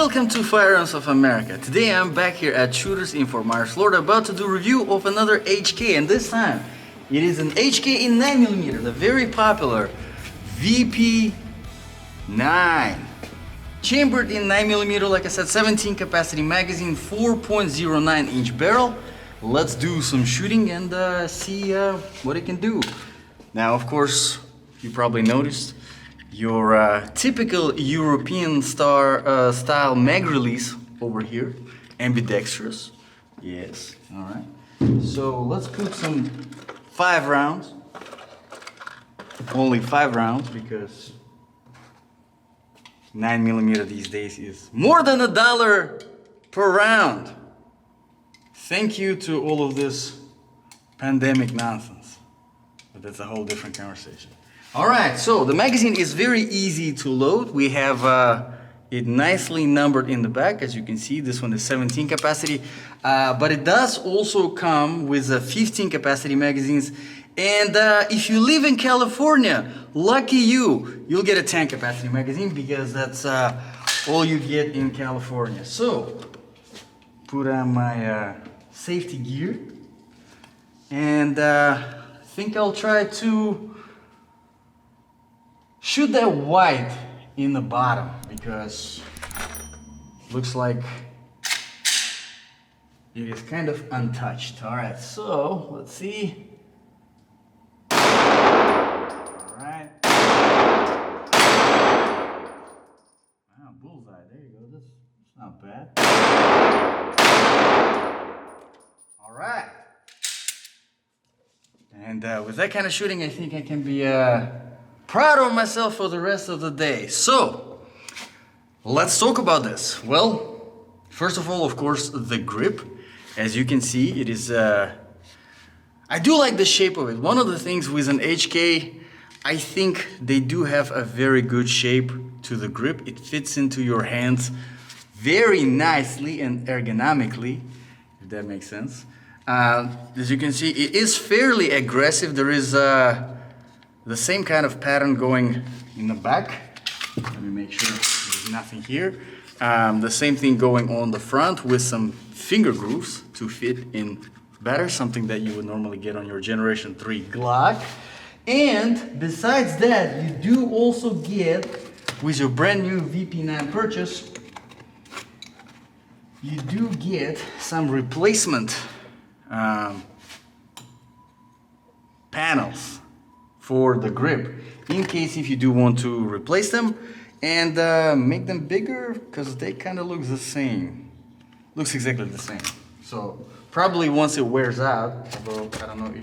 Welcome to Firearms of America. Today I'm back here at Shooters in Fort Myers, Florida, about to do a review of another HK, and this time it is an HK in 9mm, the very popular VP9. Chambered in 9mm, like I said, 17 capacity magazine, 4.09 inch barrel. Let's do some shooting and see what it can do. Now, of course, you probably noticed your typical European style mag release over here, ambidextrous. Yes, all right. So let's put some 5 rounds. Only 5 rounds because 9mm these days is more than $1 per round. Thank you to all of this pandemic nonsense, but that's a whole different conversation. All right, so the magazine is very easy to load. We have it nicely numbered in the back. As you can see, this one is 17 capacity, but it does also come with 15 capacity magazines. And if you live in California, lucky you, you'll get a 10 capacity magazine because that's all you get in California. So, put on my safety gear, and I think I'll try to shoot that white in the bottom because looks like it is kind of untouched. All right, so let's see. All right. Wow, bullseye. There you go. That's not bad. All right. And with that kind of shooting, I think I can be proud of myself for the rest of the day. So, let's talk about this. Well, first of all, of course, the grip. As you can see, it is, I do like the shape of it. One of the things with an HK, I think they do have a very good shape to the grip. It fits into your hands very nicely and ergonomically, if that makes sense. As you can see, it is fairly aggressive. There is the same kind of pattern going in the back. Let me make sure there's nothing here. The same thing going on the front with some finger grooves to fit in better, something that you would normally get on your Generation 3 Glock. And besides that, you do also get, with your brand new VP9 purchase, you do get some replacement panels for the grip, in case if you do want to replace them and make them bigger, because they kind of look the same. Looks exactly the same. So probably once it wears out, although I don't know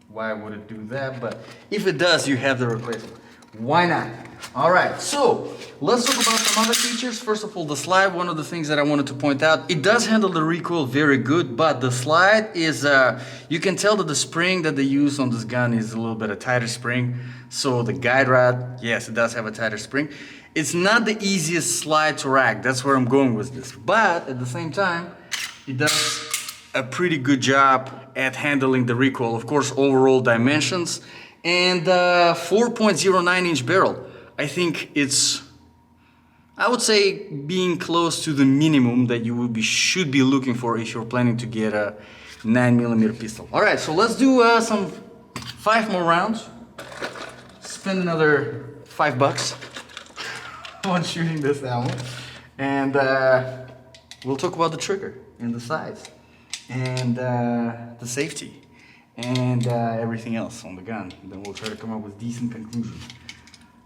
why would it do that, but if it does, you have the replacement. Why not? All right, so let's talk about some other features. First of all, the slide. One of the things that I wanted to point out, it does handle the recoil very good, but the slide is, you can tell that the spring that they use on this gun is a little bit a tighter spring. So the guide rod, yes, it does have a tighter spring. It's not the easiest slide to rack. That's where I'm going with this. But at the same time, it does a pretty good job at handling the recoil. Of course, overall dimensions. And 4.09 inch barrel. I think it's, I would say, being close to the minimum that you should be looking for if you're planning to get a 9mm pistol. All right, so let's do some 5 more rounds. Spend another $5 on shooting this ammo, and we'll talk about the trigger and the size and the safety and everything else on the gun. Then we'll try to come up with decent conclusions.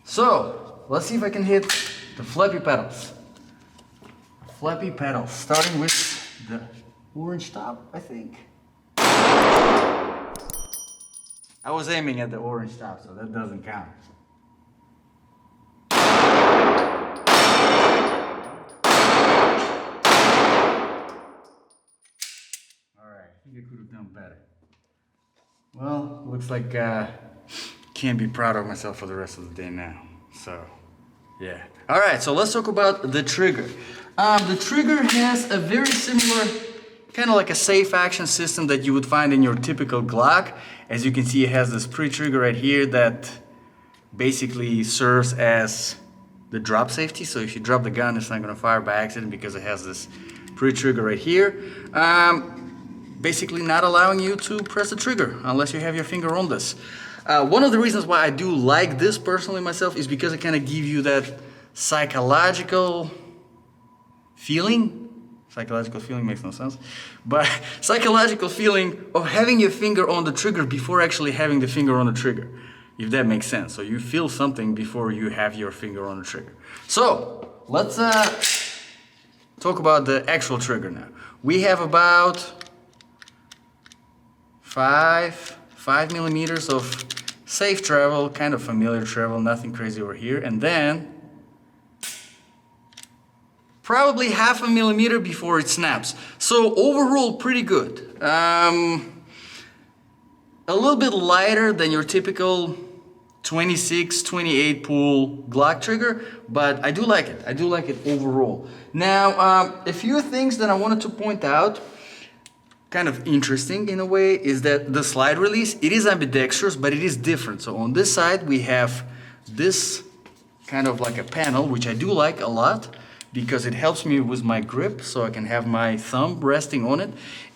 So let's see if I can hit the flappy pedals. Flappy pedals, starting with the orange top, I think. I was aiming at the orange top, so that doesn't count. Alright, I think I could have done better. Well, looks like can't be proud of myself for the rest of the day now. So, yeah. All right, so let's talk about the trigger. The trigger has a very similar, kind of like a safe action system that you would find in your typical Glock. As you can see, it has this pre-trigger right here that basically serves as the drop safety. So if you drop the gun, it's not gonna fire by accident because it has this pre-trigger right here. Basically not allowing you to press the trigger unless you have your finger on this. One of the reasons why I do like this personally myself is because it kind of gives you that psychological feeling. Psychological feeling makes no sense, but psychological feeling of having your finger on the trigger before actually having the finger on the trigger, if that makes sense. So you feel something before you have your finger on the trigger. So let's talk about the actual trigger now. We have about 5 millimeters of safe travel, kind of familiar travel, nothing crazy over here, and then probably 0.5 millimeter before it snaps. So overall, pretty good. A little bit lighter than your typical 26, 28 pull Glock trigger, but I do like it. I do like it overall. Now, a few things that I wanted to point out, kind of interesting in a way, is that the slide release, it is ambidextrous, but it is different. So on this side, we have this kind of like a panel, which I do like a lot, because it helps me with my grip, so I can have my thumb resting on it.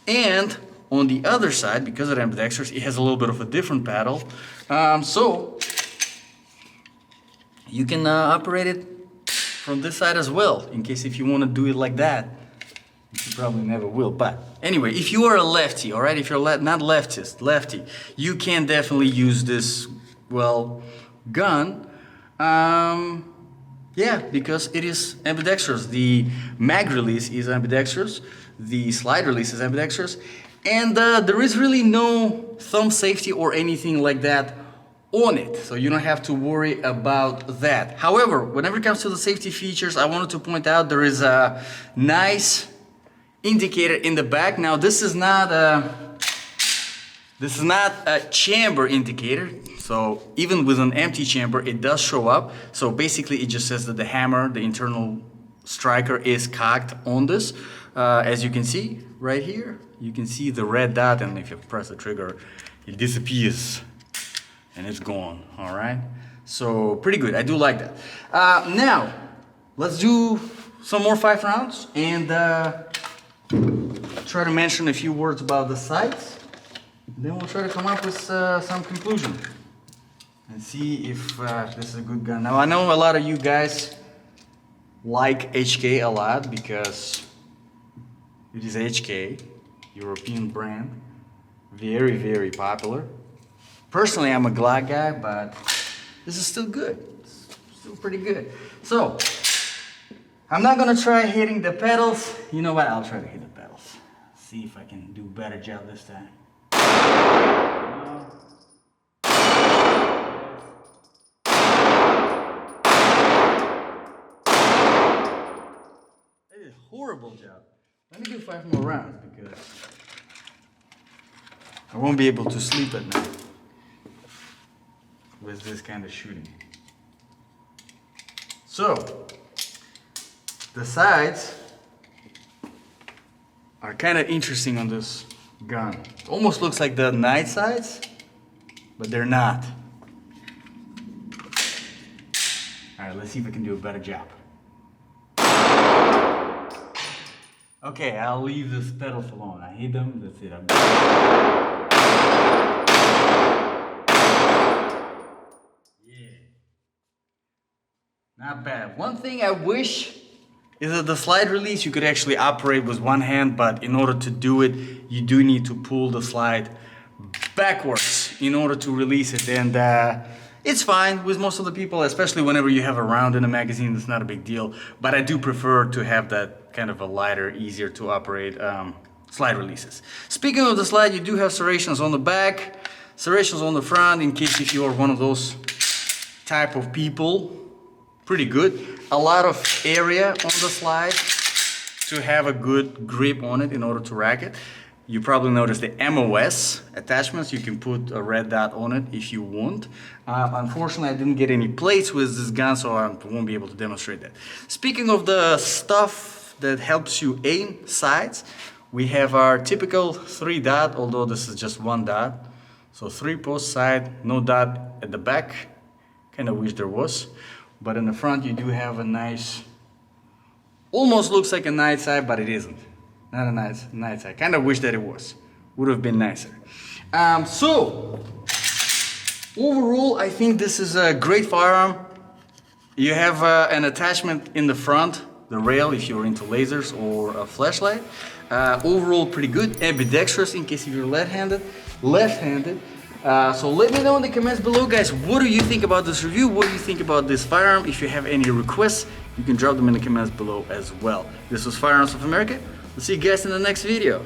And on the other side, because it's ambidextrous, it has a little bit of a different paddle. So you can operate it from this side as well, in case if you want to do it like that. You probably never will, but anyway, if you are a lefty, all right, if you're not leftist, lefty, you can definitely use this, well, gun. Yeah, because it is ambidextrous. The mag release is ambidextrous, the slide release is ambidextrous, and there is really no thumb safety or anything like that on it, so you don't have to worry about that. However, whenever it comes to the safety features, I wanted to point out there is a nice indicator in the back. Now this is not a chamber indicator, so even with an empty chamber it does show up. So basically it just says that the hammer, the internal striker, is cocked on this. As you can see right here, you can see the red dot, and if you press the trigger it disappears and it's gone. All right, so pretty good. I do like that. Now let's do some more 5 rounds and try to mention a few words about the sights. Then we'll try to come up with some conclusion and see if this is a good gun. Now I know a lot of you guys like HK a lot because it is HK, European brand, very, very popular. Personally, I'm a Glock guy, but this is still good. It's still pretty good. So I'm not gonna try hitting the pedals. You know what? I'll try to hit the pedals. See if I can do a better job this time. That is a horrible job. Let me do 5 more rounds because I won't be able to sleep at night with this kind of shooting. So the sides are kind of interesting on this gun. It almost looks like the night sights, but they're not. Alright, let's see if I can do a better job. Okay, I'll leave the pedals alone. I hit them, that's it. Yeah. Not bad. One thing I wish is that the slide release you could actually operate with one hand, but in order to do it, you do need to pull the slide backwards in order to release it. And it's fine with most of the people, especially whenever you have a round in a magazine, it's not a big deal. But I do prefer to have that kind of a lighter, easier to operate slide releases. Speaking of the slide, you do have serrations on the back, serrations on the front, in case if you are one of those type of people. Pretty good. A lot of area on the slide to have a good grip on it in order to rack it. You probably noticed the MOS attachments. You can put a red dot on it if you want. Unfortunately, I didn't get any plates with this gun, so I won't be able to demonstrate that. Speaking of the stuff that helps you aim sights, we have our typical 3 dot, although this is just 1 dot. So 3 post sight, no dot at the back. Kind of wish there was. but in the front you do have a nice, almost looks like a night sight, but it isn't. Not a night sight. Kind of wish that it was. Would have been nicer. So overall, I think this is a great firearm. You have an attachment in the front, the rail, if you're into lasers, or a flashlight. Overall, pretty good. Ambidextrous in case if you're left-handed. So let me know in the comments below, guys, what do you think about this review? What do you think about this firearm? If you have any requests, you can drop them in the comments below as well. This was Firearms of America. We'll see you guys in the next video.